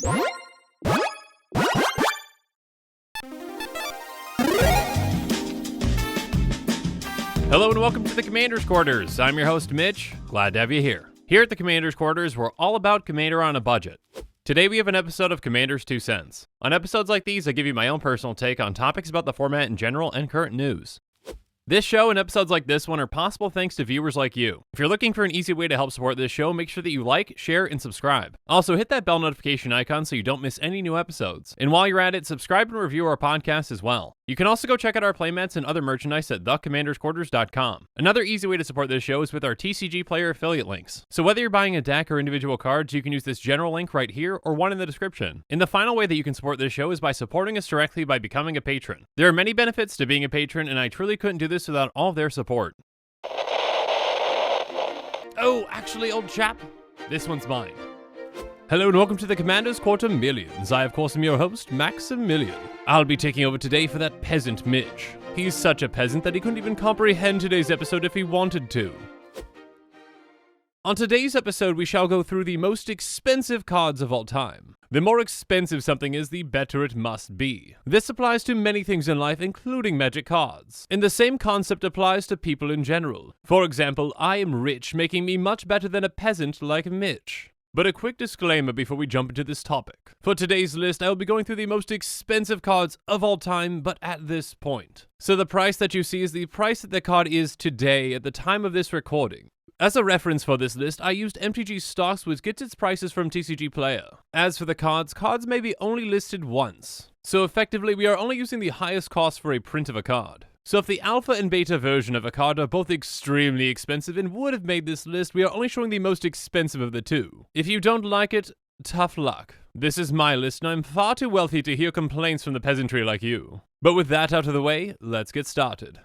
Hello and welcome to the Commander's Quarters. I'm your host, Mitch. Glad to have you here. Here at the Commander's Quarters, we're all about Commander on a budget. Today we have an episode of Commander's 2 Cents. On episodes like these, I give you my own personal take on topics about the format in general and current news. This show and episodes like this one are possible thanks to viewers like you. If you're looking for an easy way to help support this show, make sure that you like, share, and subscribe. Also, hit that bell notification icon so you don't miss any new episodes. And while you're at it, subscribe and review our podcast as well. You can also go check out our playmats and other merchandise at thecommandersquarters.com. Another easy way to support this show is with our TCG player affiliate links. So whether you're buying a deck or individual cards, you can use this general link right here or one in the description. And the final way that you can support this show is by supporting us directly by becoming a patron. There are many benefits to being a patron, and I truly couldn't do this without all of their support. Oh, actually, old chap, this one's mine. Hello and welcome to the Commander's Quarter Millions. I, of course, am your host, Maximilian. I'll be taking over today for that peasant Mitch. He's such a peasant that he couldn't even comprehend today's episode if he wanted to. On today's episode, we shall go through the most expensive cards of all time. The more expensive something is, the better it must be. This applies to many things in life, including magic cards. And the same concept applies to people in general. For example, I am rich, making me much better than a peasant like Mitch. But a quick disclaimer before we jump into this topic. For today's list, I will be going through the most expensive cards of all time, but at this point. So the price that you see is the price that the card is today at the time of this recording. As a reference for this list, I used MTG Stocks, which gets its prices from TCG Player. As for the cards may be only listed once. So effectively, we are only using the highest cost for a print of a card. So if the alpha and beta version of a card are both extremely expensive and would have made this list, we are only showing the most expensive of the two. If you don't like it, tough luck. This is my list and I'm far too wealthy to hear complaints from the peasantry like you. But with that out of the way, let's get started.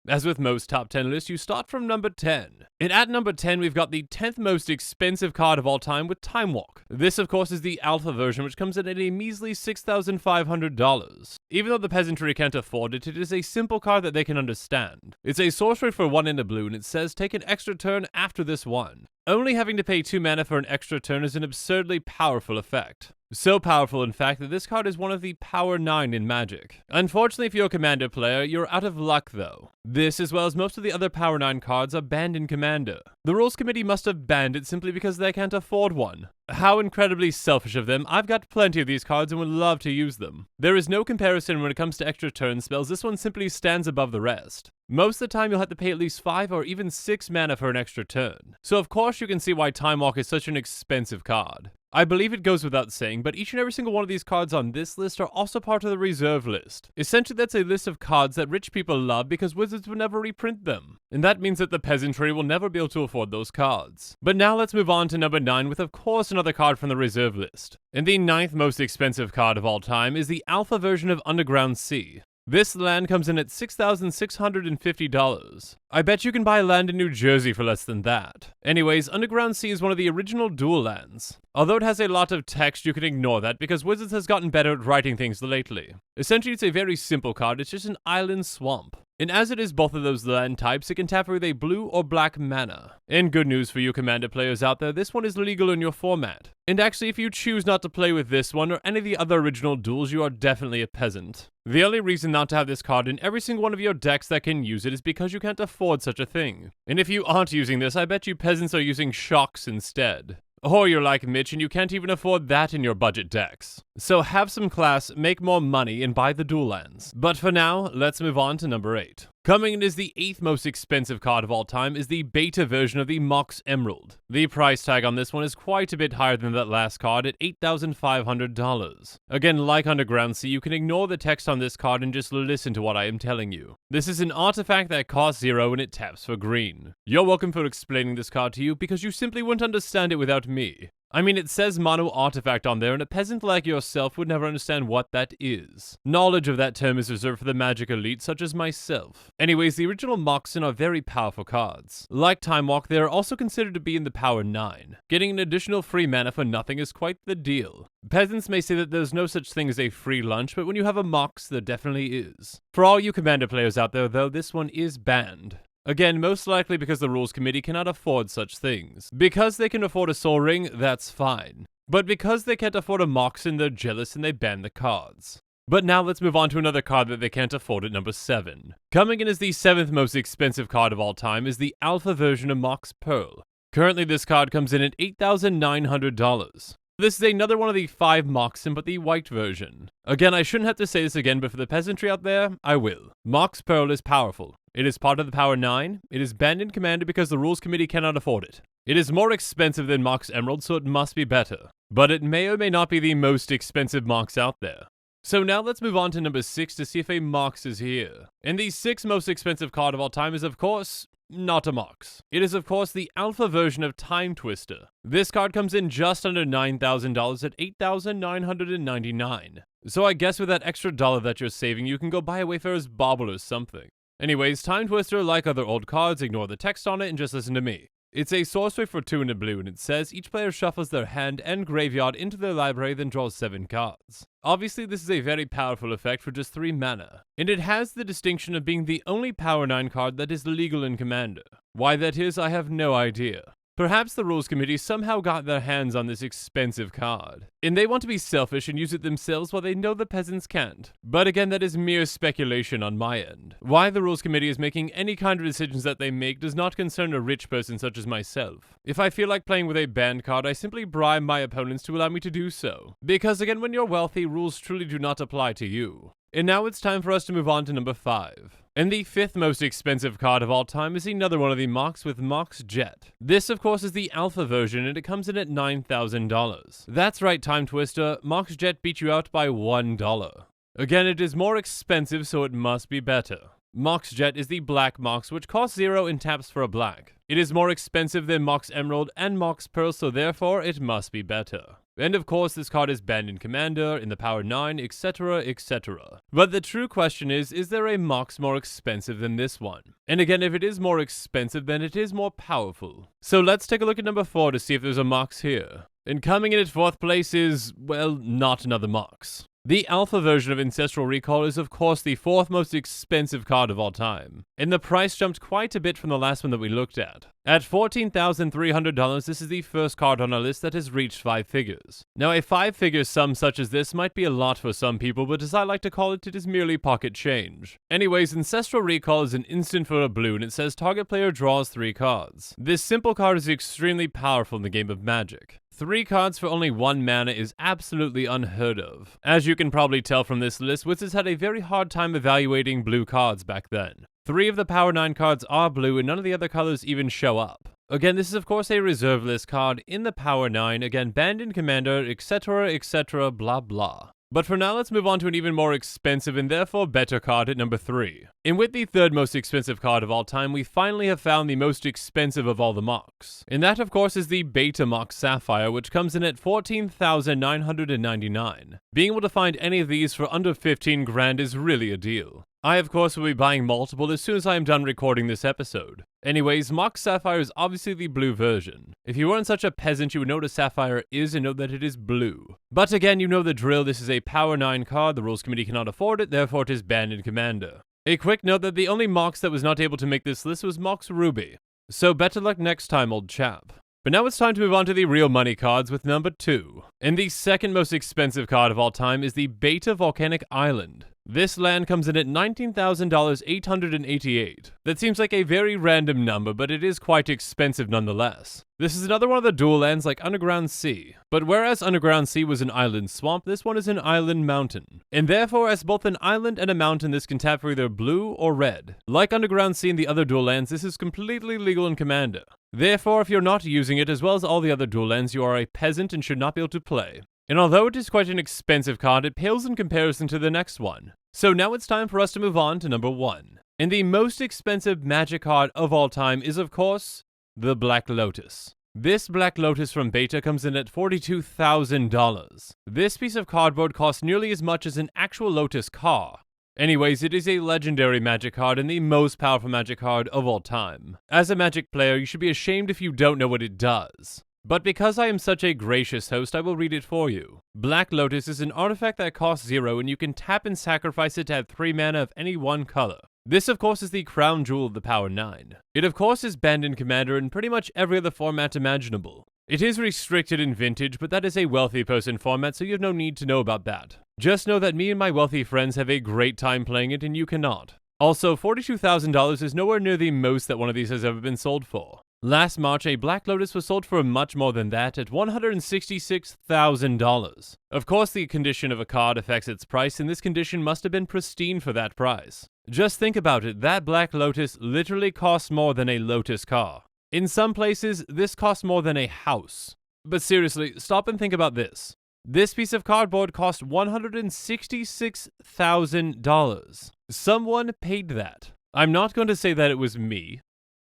As with most top 10 lists, you start from number 10. And at number 10, we've got the 10th most expensive card of all time with Time Walk. This, of course, is the alpha version, which comes in at a measly $6,500. Even though the peasantry can't afford it, it is a simple card that they can understand. It's a sorcery for 1 and a blue, and it says take an extra turn after this one. Only having to pay 2 mana for an extra turn is an absurdly powerful effect. So powerful, in fact, that this card is one of the Power 9 in Magic. Unfortunately for your Commander player, you're out of luck though. This, as well as most of the other Power 9 cards, are banned in Commander. The Rules Committee must have banned it simply because they can't afford one. How incredibly selfish of them. I've got plenty of these cards and would love to use them. There is no comparison when it comes to extra turn spells. This one simply stands above the rest. Most of the time you'll have to pay at least 5 or even 6 mana for an extra turn. So of course you can see why Time Walk is such an expensive card. I believe it goes without saying, but each and every single one of these cards on this list are also part of the reserve list. Essentially, that's a list of cards that rich people love because Wizards would never reprint them. And that means that the peasantry will never be able to afford those cards. But now let's move on to number 9 with, of course, another card from the reserve list. And the 9th most expensive card of all time is the alpha version of Underground Sea. This land comes in at $6,650. I bet you can buy land in New Jersey for less than that. Anyways, Underground Sea is one of the original dual lands. Although it has a lot of text, you can ignore that because Wizards has gotten better at writing things lately. Essentially, it's a very simple card. It's just an island swamp. And as it is both of those land types, it can tap with a blue or black mana. And good news for you Commander players out there, this one is legal in your format. And actually, if you choose not to play with this one or any of the other original duels, you are definitely a peasant. The only reason not to have this card in every single one of your decks that can use it is because you can't afford such a thing. And if you aren't using this, I bet you peasants are using shocks instead. Or you're like Mitch and you can't even afford that in your budget decks. So have some class, make more money, and buy the dual lands. But for now, let's move on to number 8. Coming in as the 8th most expensive card of all time is the beta version of the Mox Emerald. The price tag on this one is quite a bit higher than that last card at $8,500. Again, like Underground Sea, you can ignore the text on this card and just listen to what I am telling you. This is an artifact that costs 0 and it taps for green. You're welcome for explaining this card to you because you simply wouldn't understand it without me. I mean, it says mono artifact on there, and a peasant like yourself would never understand what that is. Knowledge of that term is reserved for the magic elite, such as myself. Anyways, the original Moxen are very powerful cards. Like Time Walk, they are also considered to be in the Power 9. Getting an additional free mana for nothing is quite the deal. Peasants may say that there's no such thing as a free lunch, but when you have a Mox, there definitely is. For all you Commander players out there, though, this one is banned. Again, most likely because the Rules Committee cannot afford such things. Because they can afford a Soul Ring, that's fine. But because they can't afford a Moxen, they're jealous and they ban the cards. But now let's move on to another card that they can't afford at number 7. Coming in as the 7th most expensive card of all time is the alpha version of Mox Pearl. Currently this card comes in at $8,900. This is another one of the 5 Moxen, but the white version. Again, I shouldn't have to say this again, but for the peasantry out there, I will. Mox Pearl is powerful. It is part of the Power 9. It is banned in Commander because the Rules Committee cannot afford it. It is more expensive than Mox Emerald, so it must be better. But it may or may not be the most expensive Mox out there. So now let's move on to number 6 to see if a Mox is here. And the 6th most expensive card of all time is, of course, not a Mox. It is, of course, the alpha version of Time Twister. This card comes in just under $9,000 at $8,999. So I guess with that extra dollar that you're saving, you can go buy a Wayfarer's Bauble or something. Anyways, Time Twister, like other old cards, ignore the text on it and just listen to me. It's a sorcery for 2 and a blue, and it says each player shuffles their hand and graveyard into their library, then draws 7 cards. Obviously, this is a very powerful effect for just 3 mana, and it has the distinction of being the only Power 9 card that is legal in Commander. Why that is, I have no idea. Perhaps the Rules Committee somehow got their hands on this expensive card, and they want to be selfish and use it themselves while they know the peasants can't. But again, that is mere speculation on my end. Why the Rules Committee is making any kind of decisions that they make does not concern a rich person such as myself. If I feel like playing with a banned card, I simply bribe my opponents to allow me to do so. Because again, when you're wealthy, rules truly do not apply to you. And now it's time for us to move on to number 5. And the 5th most expensive card of all time is another one of the Mox with Mox Jet. This, of course, is the alpha version, and it comes in at $9,000. That's right, Time Twister, Mox Jet beat you out by $1. Again, it is more expensive, so it must be better. Mox Jet is the black Mox, which costs 0 and taps for a black. It is more expensive than Mox Emerald and Mox Pearl, so therefore it must be better. And of course, this card is banned in Commander, in the Power 9, etc, etc. But the true question is there a Mox more expensive than this one? And again, if it is more expensive, then it is more powerful. So let's take a look at number 4 to see if there's a Mox here. And coming in at 4th place is, well, not another Mox. The alpha version of Ancestral Recall is of course the 4th most expensive card of all time, and the price jumped quite a bit from the last one that we looked at. At $14,300, this is the first card on our list that has reached 5 figures. Now a 5-figure sum such as this might be a lot for some people, but as I like to call it, it is merely pocket change. Anyways, Ancestral Recall is an instant for a blue, and it says target player draws 3 cards. This simple card is extremely powerful in the game of Magic. 3 cards for only 1 mana is absolutely unheard of. As you can probably tell from this list, Wizards had a very hard time evaluating blue cards back then. 3 of the Power 9 cards are blue and none of the other colors even show up. Again, this is of course a reserve list card in the Power 9, again banned in Commander, etc, etc, blah blah. But for now, let's move on to an even more expensive and therefore better card at number 3. And with the 3rd most expensive card of all time, we finally have found the most expensive of all the Mox. And that, of course, is the Beta Mox Sapphire, which comes in at $14,999. Being able to find any of these for under 15 grand is really a deal. I, of course, will be buying multiple as soon as I am done recording this episode. Anyways, Mox Sapphire is obviously the blue version. If you weren't such a peasant, you would know what a Sapphire is and know that it is blue. But again, you know the drill, this is a Power 9 card, the Rules Committee cannot afford it, therefore it is banned in Commander. A quick note that the only Mox that was not able to make this list was Mox Ruby. So better luck next time, old chap. But now it's time to move on to the real money cards with number 2. And the 2nd most expensive card of all time is the Beta Volcanic Island. This land comes in at $19,888. That seems like a very random number, but it is quite expensive nonetheless. This is another one of the dual lands like Underground Sea. But whereas Underground Sea was an island swamp, this one is an island mountain. And therefore, as both an island and a mountain, this can tap for either blue or red. Like Underground Sea and the other dual lands, this is completely legal in Commander. Therefore, if you're not using it as well as all the other dual lands, you are a peasant and should not be able to play. And although it is quite an expensive card, it pales in comparison to the next one. So now it's time for us to move on to number 1. And the most expensive Magic card of all time is, of course, the Black Lotus. This Black Lotus from Beta comes in at $42,000. This piece of cardboard costs nearly as much as an actual Lotus car. Anyways, it is a legendary Magic card and the most powerful Magic card of all time. As a Magic player, you should be ashamed if you don't know what it does. But because I am such a gracious host, I will read it for you. Black Lotus is an artifact that costs 0 and you can tap and sacrifice it to have 3 mana of any one color. This of course is the crown jewel of the Power 9. It of course is banned in Commander and pretty much every other format imaginable. It is restricted in Vintage, but that is a wealthy person format, so you have no need to know about that. Just know that me and my wealthy friends have a great time playing it, and you cannot. Also, $42,000 is nowhere near the most that one of these has ever been sold for. Last March, a Black Lotus was sold for much more than that at $166,000. Of course, the condition of a card affects its price, and this condition must have been pristine for that price. Just think about it, that Black Lotus literally costs more than a Lotus car. In some places, this costs more than a house. But seriously, stop and think about this. This piece of cardboard cost $166,000. Someone paid that. I'm not going to say that it was me,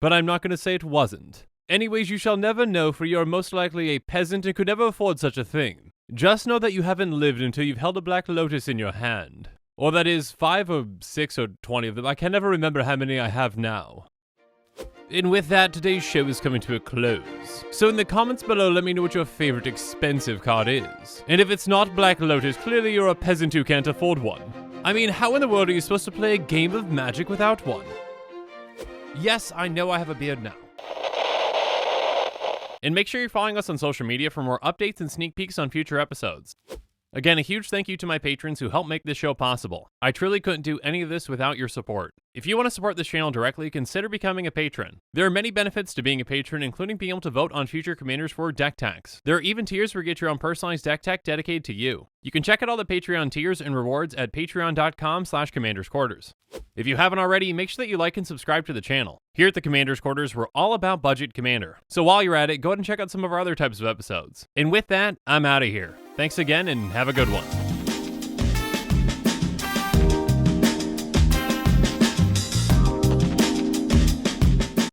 but I'm not going to say it wasn't. Anyways, you shall never know, for you are most likely a peasant and could never afford such a thing. Just know that you haven't lived until you've held a Black Lotus in your hand. Or that is 5 or 6 or 20 of them. I can never remember how many I have now. And with that, today's show is coming to a close. So in the comments below, let me know what your favorite expensive card is. And if it's not Black Lotus, clearly you're a peasant who can't afford one. I mean, how in the world are you supposed to play a game of Magic without one? Yes, I know I have a beard now. And make sure you're following us on social media for more updates and sneak peeks on future episodes. Again, a huge thank you to my patrons who help make this show possible. I truly couldn't do any of this without your support. If you want to support this channel directly, consider becoming a patron. There are many benefits to being a patron, including being able to vote on future commanders for deck techs. There are even tiers where you get your own personalized deck tech dedicated to you. You can check out all the Patreon tiers and rewards at patreon.com/commandersquarters. If you haven't already, make sure that you like and subscribe to the channel. Here at the Commander's Quarters, we're all about budget commander. So while you're at it, go ahead and check out some of our other types of episodes. And with that, I'm out of here. Thanks again and have a good one.